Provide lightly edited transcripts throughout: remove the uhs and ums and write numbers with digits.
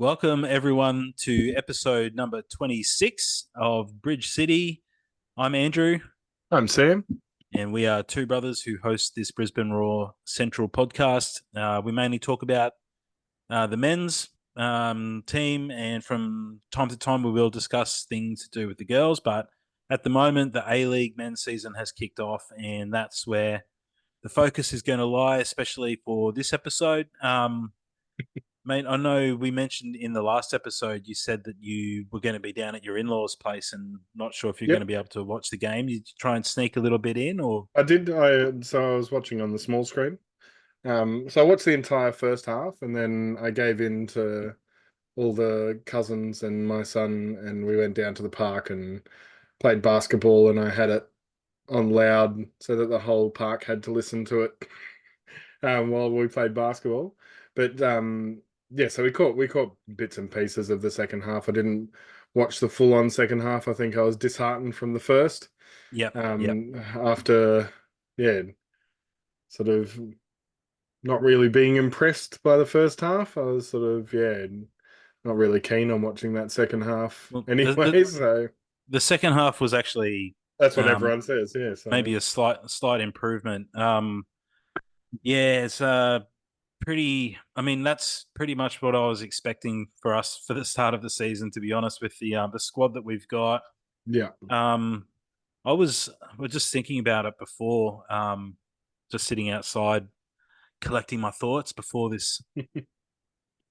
Welcome everyone to episode number 26 of Bridge City. I'm Andrew, I'm Sam. and we are two brothers who host this Brisbane Roar Central podcast. We mainly talk about the men's team, and from time to time we will discuss things to do with the girls. But at the moment, the A-League men's season has kicked off, and that's where the focus is going to lie, especially for this episode. Mate, I know we mentioned in the last episode you said that you were going to be down at your in-laws' place and not sure if you're going to Yep, be able to watch the game. You try and sneak a little bit in, or I did. I was watching on the small screen. So I watched the entire first half, and then I gave in to all the cousins and my son, and we went down to the park and played basketball. And I had it on loud so that the whole park had to listen to it while we played basketball. But yeah, so we caught bits and pieces of the second half. I didn't watch the full-on second half. I think I was disheartened from the first. yep. After, yeah, sort of not really being impressed by the first half. I was sort of, yeah, not really keen on watching that second half Well, anyway. So the second half was actually that's what um, everyone says. Yeah. So maybe a slight improvement. Yeah, it's pretty. I mean, that's pretty much what I was expecting for us for the start of the season. To be honest, with the squad that we've got. yeah, Um, we're just thinking about it before, just sitting outside collecting my thoughts before this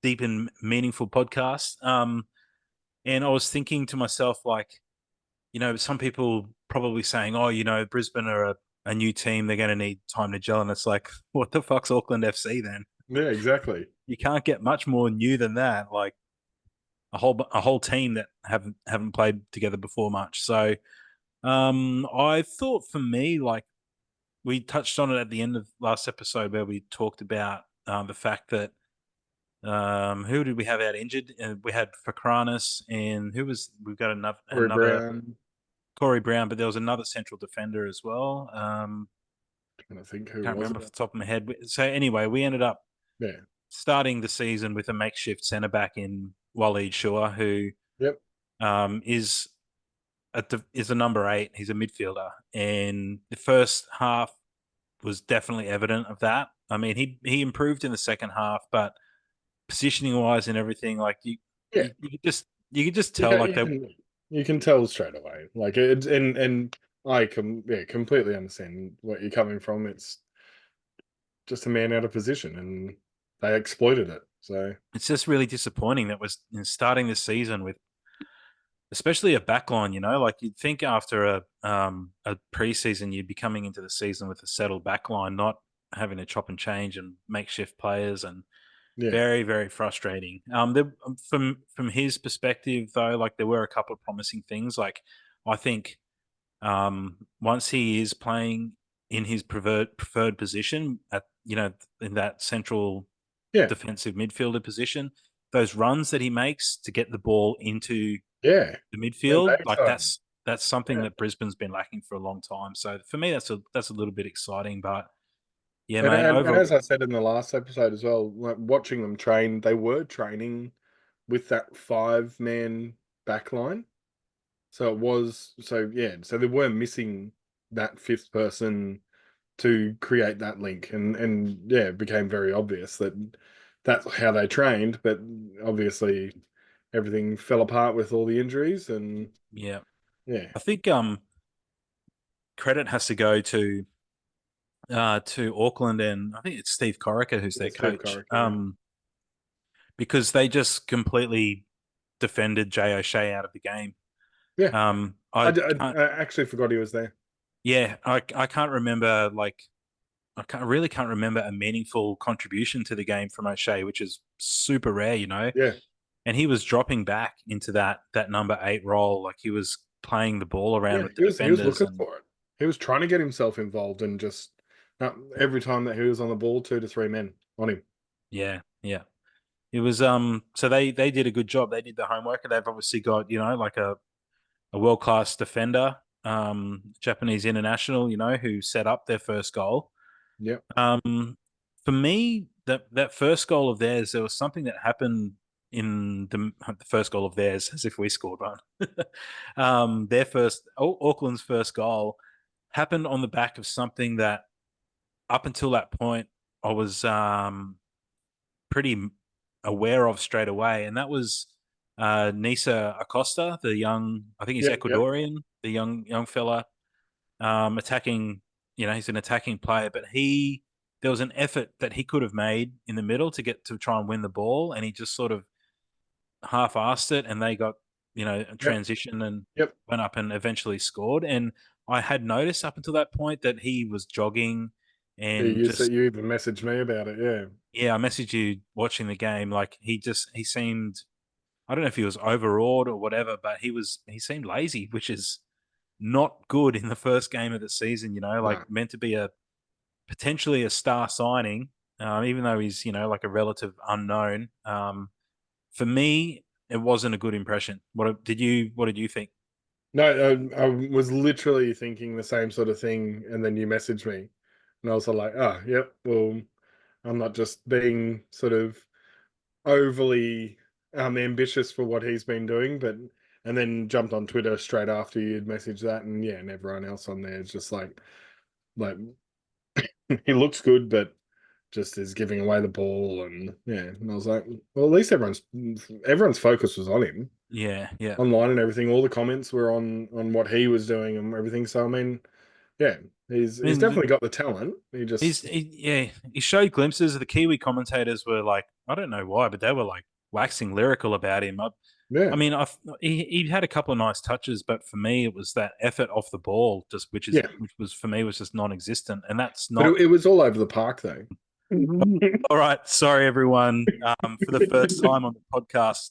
deep and meaningful podcast. And I was thinking to myself, like, some people probably saying, oh, Brisbane are a new team. They're going to need time to gel. And it's like, what the fuck's Auckland FC then? yeah, exactly. You can't get much more new than that. Like a whole team that haven't played together before much. So I thought for me, like, we touched on it at the end of last episode where we talked about the fact that who did we have out injured? We had Fakranis, and we've got Corey another Brown. Corey Brown, but there was another central defender as well. And I think who Can't was remember it? off the top of my head. So anyway, we ended up Yeah. starting the season with a makeshift centre back in Waleed Shua, who Yep. is is a number 8. He's a midfielder, and the first half was definitely evident of that. I mean, he improved in the second half, but positioning wise and everything, like Yeah. you could just tell Yeah. like they You can tell straight away. Like it, and I completely understand what you're coming from. It's just a man out of position, and they exploited it. So it's just really disappointing that was starting this season with especially a backline. Like you'd think after a preseason you'd be coming into the season with a settled backline, not having to chop and change and makeshift players and yeah, very, very frustrating. From his perspective, though, like there were a couple of promising things. Like I think once he is playing in his preferred position at in that central yeah, defensive midfielder position, those runs that he makes to get the ball into yeah. the And midfield, like that's something yeah. that Brisbane's been lacking for a long time. So for me, that's a little bit exciting. But yeah, And, mate, and over as I said in the last episode as well, like watching them train, they were training with that 5-man backline. So it was so yeah. So they were missing that fifth person to create that link, and yeah, it became very obvious that that's how they trained. But obviously, everything fell apart with all the injuries, and yeah, yeah, I think credit has to go to Auckland, and I think it's Steve Corica who's their it's Steve coach. Corica. Yeah, Because they just completely defended Jay O'Shea out of the game. yeah. I can't, I actually forgot he was there. yeah, I can't remember like really can't remember a meaningful contribution to the game from O'Shea, which is super rare. Yeah, And he was dropping back into that number 8 role, like he was playing the ball around yeah. with the He was defenders, looking and for it. He was trying to get himself involved, and just every time that he was on the ball, 2 to 3 men on him. yeah. It was so they did a good job. They did the homework, and they've obviously got, like a world class defender, Japanese international, who set up their first goal. Yep. For me, that first goal of theirs, there was something that happened in the first goal of theirs, as if we scored one. Their first, Auckland's first goal happened on the back of something that up until that point I was pretty aware of straight away, and that was Nisa Acosta, the young, I think he's Yep, yep, Ecuadorian, the young fella, attacking. You know, he's an attacking player, but there was an effort that he could have made in the middle to get to try and win the ball, and he just sort of half-assed it, and they got a yep, transition and yep. went up and eventually scored. And I had noticed up until that point that he was jogging Yeah, and you said just you even messaged me about it. Yeah, yeah. I messaged you watching the game. Like he seemed, I don't know if he was overawed or whatever, but he seemed lazy, which is not good in the first game of the season. Like no, meant to be a potentially a star signing, even though he's like a relative unknown. For me, it wasn't a good impression. What did you think? no. I was literally thinking the same sort of thing, and then you messaged me, and I was like, "Oh, yep. Well, I'm not just being sort of overly ambitious for what he's been doing, but." And then jumped on Twitter straight after you'd messaged that, and yeah, and everyone else on there is just like he looks good, but just is giving away the ball, and yeah, and I was like, well, at least everyone's focus was on him Yeah, yeah. online and everything. All the comments were on what he was doing and everything. So I mean, yeah, I he's mean, definitely got the talent. He just he showed glimpses. The Kiwi commentators were like, I don't know why, but they were like waxing lyrical about him. I yeah mean, he had a couple of nice touches, but for me, it was that effort off the ball, just yeah, which was for me was just non-existent, and that's but not it was all over the park though. all right. Sorry, everyone. For the first time on the podcast,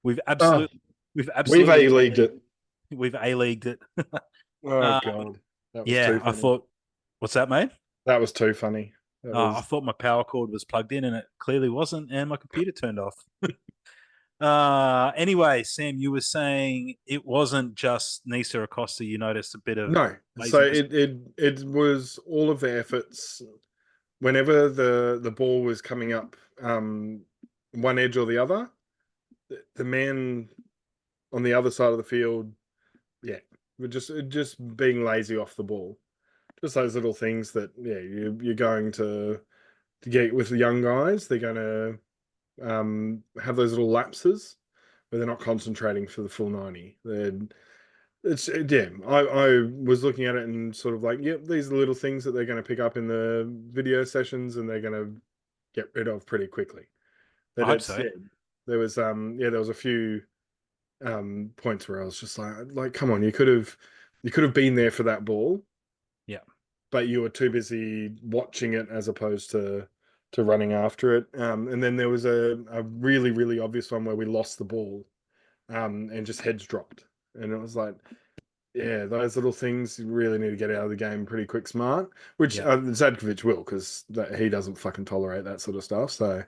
we've Oh, absolutely we've we've absolutely A-leagued it. we've a-leagued it. Oh um, god, that was too yeah, I funny. thought, what's that, mate? That was too funny. That I was thought my power cord was plugged in, and it clearly wasn't, and my computer turned off. Anyway, Sam, you were saying it wasn't just Nisa Acosta. You noticed a bit of no. So laziness. it was all of the efforts whenever the ball was coming up one edge or the other, the man on the other side of the field, yeah, we're just being lazy off the ball. Just those little things that yeah, you're going to get with the young guys. They're going to have those little lapses where they're not concentrating for the full 90. It's yeah. I was looking at it and sort of like, yep, these are little things that they're going to pick up in the video sessions and they're going to get rid of pretty quickly. I But hope it's so. yeah, there was a few points where I was just like come on, you could have been there for that ball, Yeah, but you were too busy watching it as opposed to running after it. And then there was a really really obvious one where we lost the ball and just heads dropped, and it was like. Yeah, those little things you really need to get out of the game pretty quick, smart. Which yeah, Zadkovic will, because he doesn't fucking tolerate that sort of stuff. So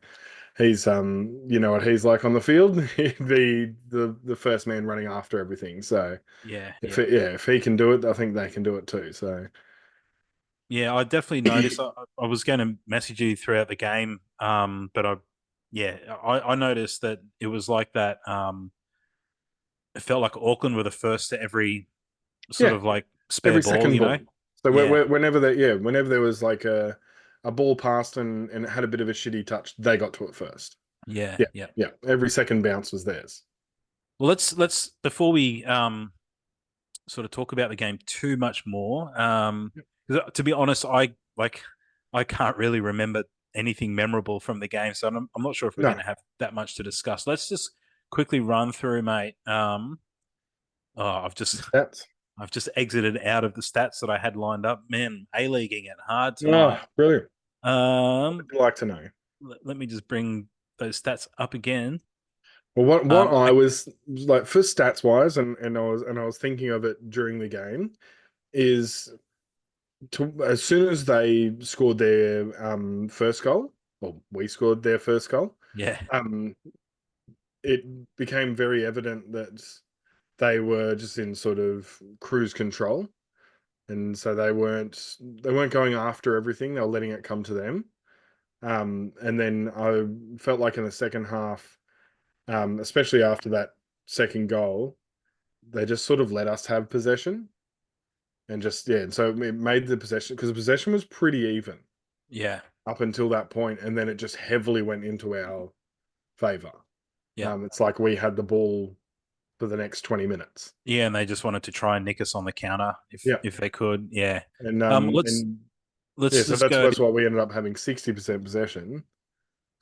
he's you know what he's like on the field, the first man running after everything. So yeah, if yeah, if he can do it, I think they can do it too. So yeah. I definitely noticed. I was going to message you throughout the game, but yeah, I noticed that it was like that. It felt like Auckland were the first to every sort yeah, of like spare every ball. second ball. So Yeah, whenever whenever there was like a ball passed and it had a bit of a shitty touch, they got to it first. yeah, Yeah, yeah. yeah. Every second bounce was theirs. Well, let's before we sort of talk about the game too much more. 'Cause to be honest, I can't really remember anything memorable from the game, so I'm not sure if we're going No, to have that much to discuss. Let's just quickly run through, mate. Oh, that's I've just exited out of the stats that I had lined up. Man, A-leaguing it hard tonight. brilliant. Um, I'd like to know. let me just bring those stats up again. Well, what I I was like for stats wise, and I was thinking of it during the game is as soon as they scored their first goal, well, we scored their first goal. Yeah, Um, it became very evident that they were just in sort of cruise control, and so they weren't going after everything. They were letting it come to them. And then I felt like in the second half. especially after that second goal. They just sort of let us have possession and just, yeah. And so it made the possession, because the possession was pretty even Yeah. up until that point, and then it just heavily went into our favor. Yeah. It's like we had the ball for the next 20 minutes. Yeah, and they just wanted to try and nick us on the counter Yeah. if they could. Yeah. And Let's and yeah, let's so just that's go. that's what we ended up having 60% possession,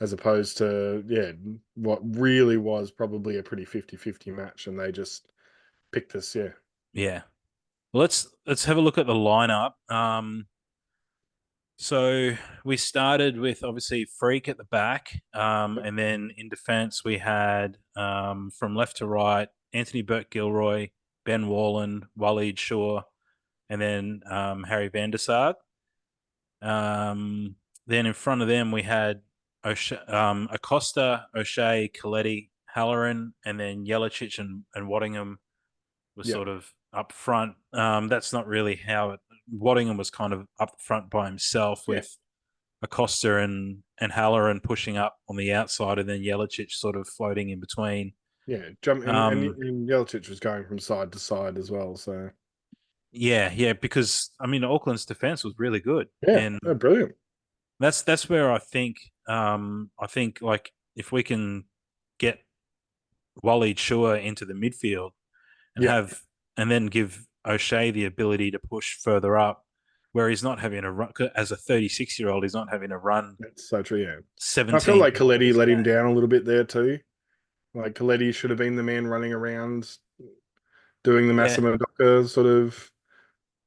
as opposed to, yeah, what really was probably a pretty 50-50 match, and they just picked us, yeah. Yeah. Well, let's have a look at the lineup. So we started with obviously Freak at the back, and then in defence we had from left to right Anthony Burke-Gilroy, Ben Wallen, Waleed Shaw, and then Harry van der Sar. Then in front of them we had Acosta, O'Shea, Coletti, Halloran, and then Jelacic and Waddingham was Yeah. sort of up front. That's not really how it. Waddingham was kind of up front by himself Yeah. with Acosta and Halloran pushing up on the outside, and then Jelacic sort of floating in between. Yeah. Jump Um, and Jelacic was going from side to side as well. So yeah, because I mean Auckland's defense was really good, yeah, and oh, brilliant. that's where I think like if we can get Waleed Shua into the midfield and Yeah, have and then give O'Shea the ability to push further up, where he's not having a run as a 36-year-old. He's not having to run that's so true. Yeah. I feel 17 like Coletti kilometers a let him game. down a little bit there too. Like Coletti should have been the man running around doing the Yeah, Massimo Docker sort of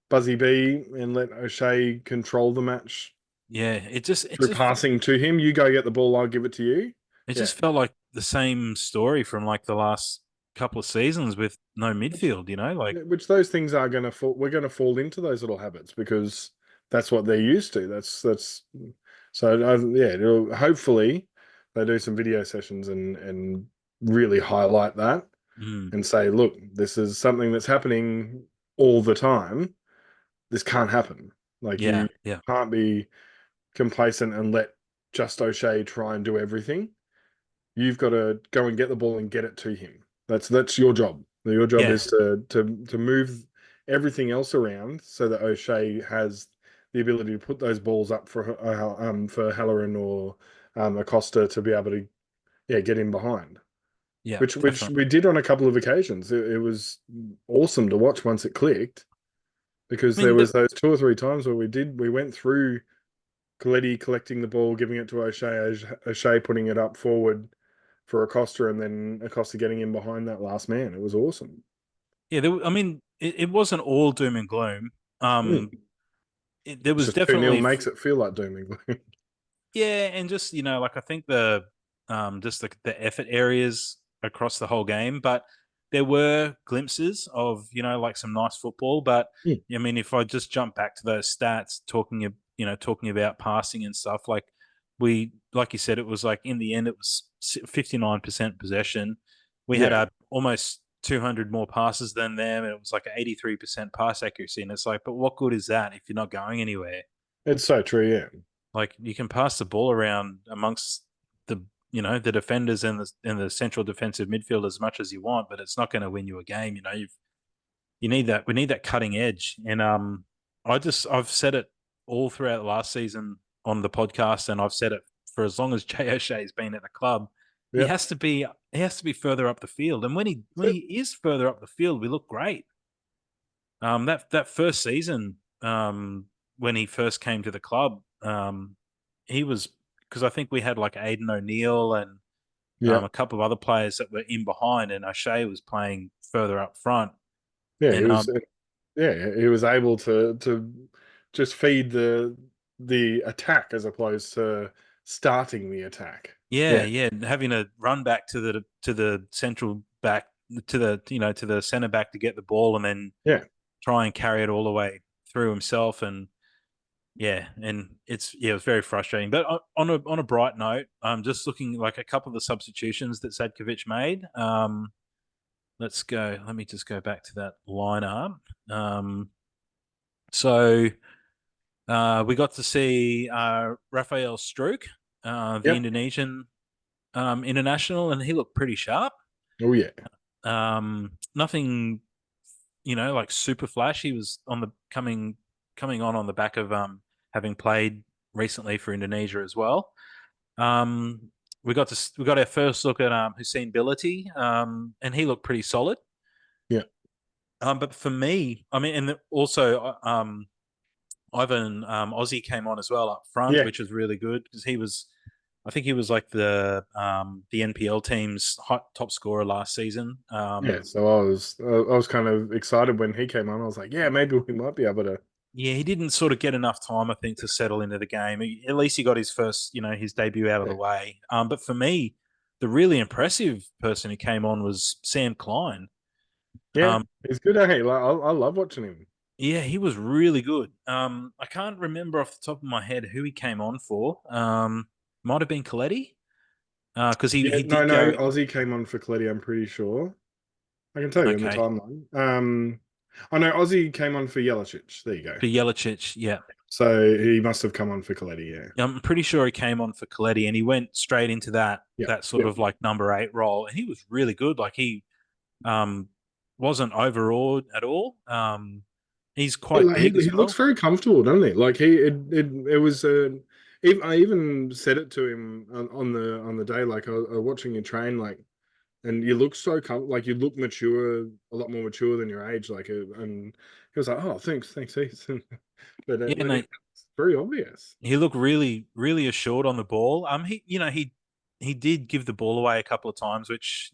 buzzy bee, and let O'Shea control the match yeah. through passing to him. You go get the ball, I'll give it to you. It Yeah. just felt like the same story from like the last couple of seasons with no Which, midfield. Like which those things are going to fall. We're going to fall into those little habits because that's what they're used to. That's so. Yeah, hopefully they do some video sessions and really highlight that mm, and say, look, this is something that's happening all the time. This can't happen. Like, yeah, you yeah, can't be complacent and let just O'Shea try and do everything. You've got to go and get the ball and get it to him. That's your job. Your job yeah, is to move everything else around so that O'Shea has the ability to put those balls up for Halloran or Acosta to be able to, yeah, get in behind. yeah, Which definitely. we did on a couple of occasions. It was awesome to watch once it clicked, because I there mean, was those two or three times where we went through Coletti collecting the ball, giving it to O'Shea, O'Shea putting it up forward for Acosta, and then Acosta getting in behind that last man. It was awesome. yeah. I mean, it wasn't all doom and gloom. Mm. Um, there It's was just 2-0 definitely makes it feel like doom and gloom. yeah, and just like I think the just the effort areas across the whole game, but there were glimpses of like some nice football. But Mm. I mean, if I just jump back to those stats, talking about passing and stuff, like you said, it was like in the end it was 59% possession. We had Yeah, almost 200 more passes than them, and it was like 83% pass accuracy. And it's like, but what good is that if you're not going anywhere? it's so true. Yeah, Like you can pass the ball around amongst the the defenders and the central defensive midfield as much as you want, but it's not going to win you a game. You need that. We need that cutting edge. And I've said it all throughout last season on the podcast, and I've said it for as long as Jay O'Shea's been at the club. He yeah. has to be further up the field, and when he is further up the field, we look great. That first season, when he first came to the club, he was because I think we had like Aidan O'Neill and Yeah, a couple of other players that were in behind, and O'Shea was playing further up front. yeah. He And was, yeah, he was able to just feed the attack as opposed to starting the attack. yeah, Yeah, yeah, having to run back to the central back to the to the centre back to get the ball, and then yeah, try and carry it all the way through himself. And yeah, and it was very frustrating. But on a bright note, just looking like a couple of the substitutions that Sadkovic made. Let's go. Let me just go back to that lineup. So we got to see Rafael Struik, the yep, Indonesian international, and he looked pretty sharp. Oh yeah, Nothing, like super flash. He was on the coming on the back of having played recently for Indonesia as well. Um, we got our first look at Hussein Bility, and he looked pretty solid. yeah, But for me, I mean, and also Ivan Aussie came on as well up front, yeah, which was really good because I think he was like the NPL team's top scorer last season. yeah. So I was kind of excited when he came on. I was like, yeah, maybe we might be able to. Yeah, he didn't sort of get enough time, I think, to settle into the game. At least he got his first, his debut out of Yeah, the way. But for me, the really impressive person who came on was Sam Klein. yeah, Um, he's good. Hey, like I love watching him. yeah, he was really good. I can't remember off the top of my head who he came on for. Might have been Coletti, because Yeah, he no, did no. go. Aussie came on for Coletti, I'm pretty sure. I can tell you on the Okay, timeline. I know Aussie came on for Jelicic. There you go. for Jelicic, yeah. So he must have come on for Coletti, yeah. I'm pretty sure he came on for Coletti, and he went straight into Yeah, that sort yeah. of like number 8 role, and he was really good. Like he um, wasn't overawed at all. He's Yeah, quite like big as he looks well. very comfortable, doesn't he? Like it was. Even, I even said it to him on the day. Like I was watching you train, like, and you look so like you look mature, a lot more mature than your age. Like, and he was like, "Oh, thanks, Heath." But Yeah, no, it's very obvious. he looked really, really assured on the ball. He did give the ball away a couple of times, which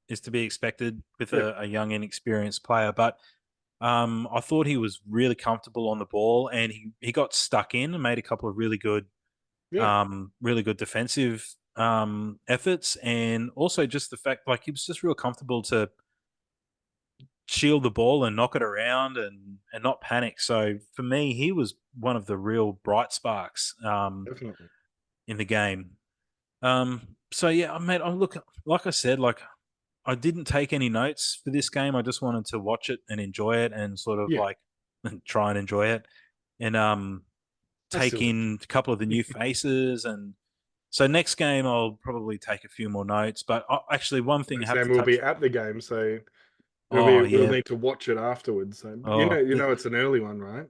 is to be expected with Yeah, a young, inexperienced player. But I thought he was really comfortable on the ball, and he got stuck in and made a couple of yeah, really good defensive efforts, and also just the fact like he was just real comfortable to shield the ball and knock it around and not panic. So for me, he was one of the real bright sparks definitely. in the game. So yeah, mate, I look like I said, like I didn't take any notes for this game. I just wanted to watch it and enjoy it and sort of Yeah, like try and enjoy it and I take still did. in a couple of the new faces. And so next game I'll probably take a few more notes. But actually, one thing I have Sam to will be touch. at the game, so Oh we'll yeah. need to watch it afterwards. So Oh, it's an early one, right?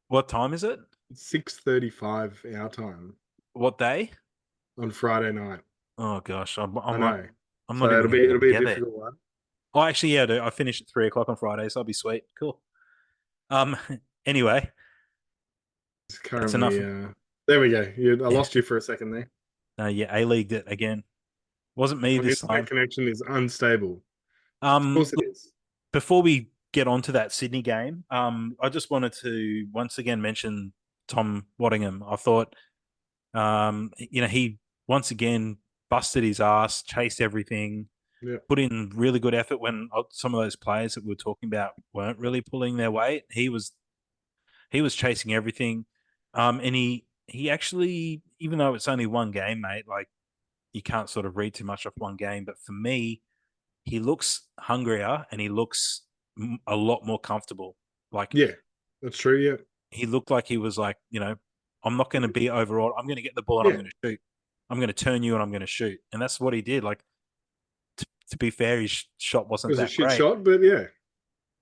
what time is it? 6:35 our time What day? on Friday night. Oh gosh, I know. I'm not So even going to be it'll able to be a get there. difficult one. Oh, actually, yeah, I finish at 3 o'clock on Friday, so I'll be sweet. Cool. Um, anyway, It's that's currently enough. there we go. I Yeah, lost you for a second there. yeah, A leagued it again. Wasn't me Your this internet time. connection is unstable. Of course it Look, is. before we get on to that Sydney game, I just wanted to once again mention Tom Waddingham. I thought, he once again busted his ass, chased everything, Yeah. put in really good effort when some of those players that we were talking about weren't really pulling their weight. He was chasing everything, and he actually, even though it's only one game, mate, like you can't sort of read too much off one game. But for me, he looks hungrier and he looks a lot more comfortable. Like Yeah. That's true. Yeah. he looked like he was like, I'm not going to be overawed. I'm going to get the ball and I'm Yeah. going to shoot. I'm going to turn you and I'm going to shoot. And that's what he did. Like to be fair, his shot It wasn't was a that shit great, shot, but yeah.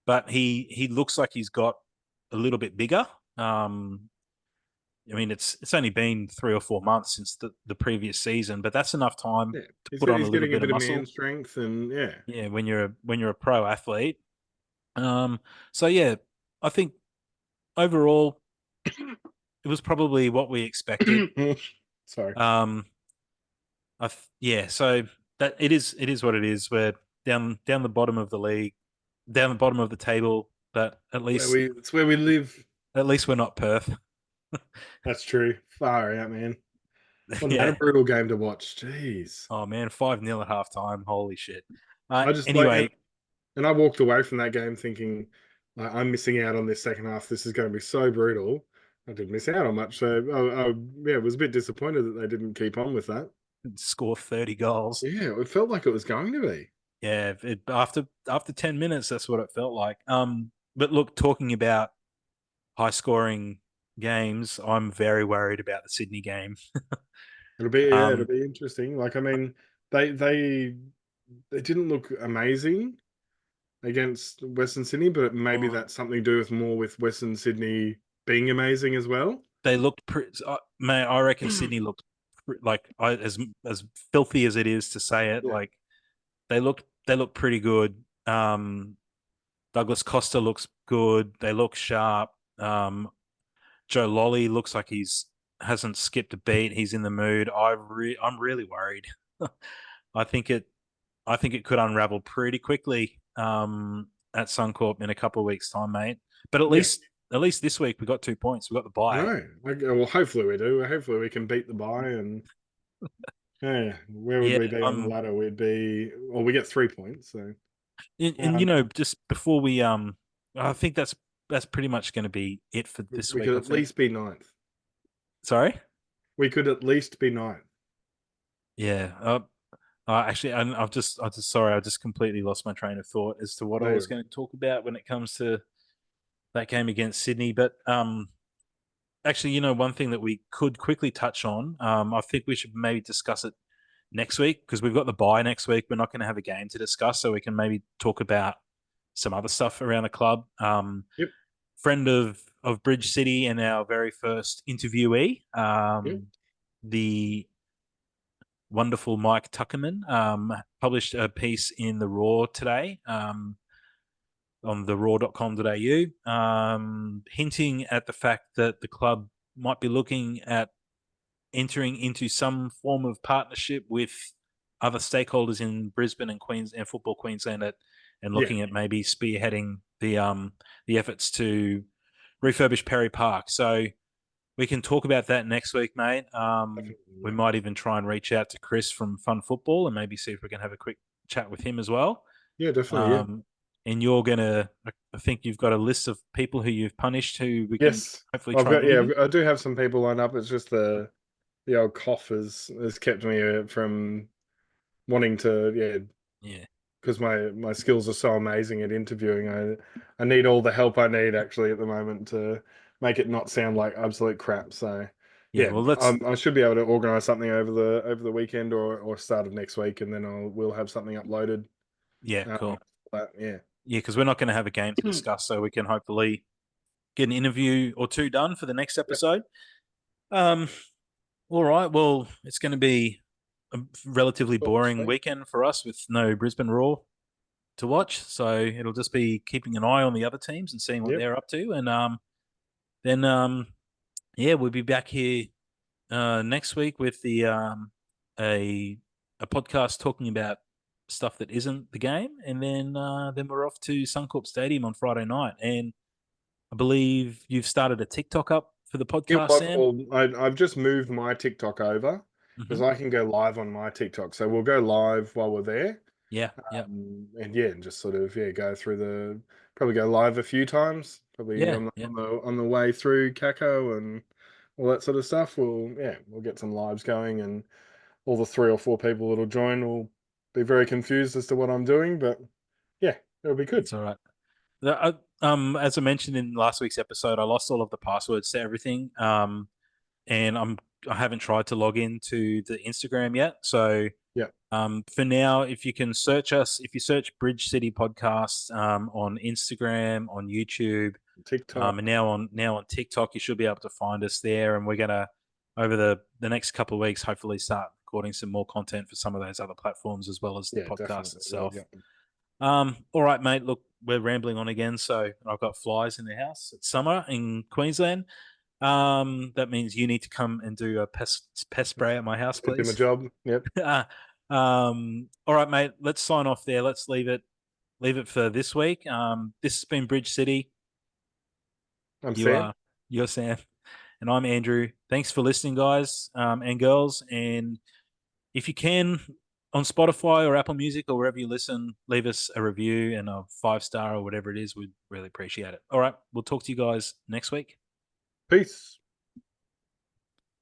but he looks like he's got a little bit bigger. Um, I mean, it's only been 3 or 4 months since the previous season, but that's enough time Yeah. to put on a He's little getting a bit of bit of man muscle. strength and yeah. Yeah, when you're a pro athlete. Um, so yeah, I think overall it was probably what we expected. Sorry. Um, yeah, so that it is what it is. We're down the bottom of the league, down the bottom of the table, but at least It's where we live. we're not Perth. That's true. Far out, man. Wasn't that a Yeah. brutal game to watch? Jeez. Oh man, 5-0 at halftime. Holy shit. I just like Anyway, and I walked away from that game thinking, like, I'm missing out on this second half. This is going to be so brutal. I didn't miss out on much. So, yeah, I was a bit disappointed that they didn't keep on with that. score 30 goals. Yeah, it felt like it was going to be. Yeah, after 10 minutes, that's what it felt like. But look, talking about high scoring games, I'm very worried about the Sydney game. It'll Um, be interesting. Like, I mean, they they didn't look amazing against Western Sydney, but maybe oh, that's something to do with more with Western Sydney being amazing as well. they looked man, I reckon Sydney looked like as filthy as it is to say it. Yeah, Like they look pretty good. Douglas Costa looks good. They look sharp. Joe Lolly looks like he's hasn't skipped a beat. He's in the mood. I'm really worried. I think it I think it could unravel pretty quickly at Suncorp in a couple of weeks' time, mate. But yeah. at least this week we got 2 points. We got the I bye. know. Well, hopefully we do. Hopefully we can beat the bye, and yeah, where would Yeah, we be on the ladder? We'd be, well, we get 3 points. So and um, just before we I think that's pretty much going to be it for this we week. could I at think. least be ninth. Sorry. We could at least be ninth. Yeah. Actually, I just sorry, I just completely lost my train of thought as to what I was No, going to talk about when it comes to that game against Sydney. But actually, one thing that we could quickly touch on, I think we should maybe discuss it next week because we've got the bye next week. We're not going to have a game to discuss, so we can maybe talk about some other stuff around the club. yep, Friend of Bridge City and our very first interviewee, yep, the wonderful Mike Tuckerman, published a piece in the Roar today. On the raw.com.au, hinting at the fact that the club might be looking at entering into some form of partnership with other stakeholders in Brisbane and Queens and Football Queensland and yeah, looking at maybe spearheading the efforts to refurbish Perry Park. So we can talk about that next week, mate. definitely, We yeah, might even try and reach out to Chris from Fun Football and maybe see if we can have a quick chat with him as well. yeah, definitely, yeah. Um, and I think you've got a list of people who you've punished who we can Yes, hopefully I've try and got, yeah, interview. I do have some people lined up. It's just the old cough has kept me from wanting to, yeah, Yeah, because my skills are so amazing at interviewing. I need all the help I need actually at the moment to make it not sound like absolute crap. So yeah. yeah, Well, let's I should be able to organize something over the weekend or start of next week, and then we'll have something uploaded. yeah, Um, cool. but yeah, Yeah, because we're not going to have a game to discuss, so we can hopefully get an interview or two done for the next yep, episode. Um, all right. Well, it's going to be a relatively cool, boring sweet. weekend for us with no Brisbane Roar to watch, so it'll just be keeping an eye on the other teams and seeing what Yep, they're up to, and then yeah, we'll be back here next week with the a a podcast talking about stuff that isn't the game, and then we're off to Suncorp Stadium on Friday night. And I believe you've started a TikTok up for the yep. podcast, Sam. I've just moved my TikTok over because Hmm. I can go live on my TikTok. So we'll go live while we're there. Yeah, yeah, And yeah, and just sort of yeah, go through the probably go live a few times, probably yeah, on yeah. the way through Kako and all that sort of stuff. We'll get some lives going, and all the 3 or 4 people that'll join will be very confused as to what I'm doing, but yeah, it'll be good. It's all right. As I mentioned in last week's episode, I lost all of the passwords to everything. And I haven't tried to log into the Instagram yet. So Yeah, for now, if you can search us, if you search Bridge City Podcasts on Instagram, on YouTube, TikTok. and now on TikTok, you should be able to find us there. And we're gonna over the next couple of weeks, hopefully start recording some more content for some of those other platforms as well as the Yeah, podcast definitely. Well, itself. yeah. All right, mate. Look, we're rambling on again. So I've got flies in the house. It's summer in Queensland. That means you need to come and do a pest spray at my house, Do my please. job. Yep. All right, mate. Let's sign off there. Let's leave it for this week. This has been Bridge City. I'm You Sam. are you're Sam, and I'm Andrew. Thanks for listening, guys and girls. And if you can, on Spotify or Apple Music or wherever you listen, leave us a review and a 5-star or whatever it is. We'd really appreciate it. All right, we'll talk to you guys next week. Peace.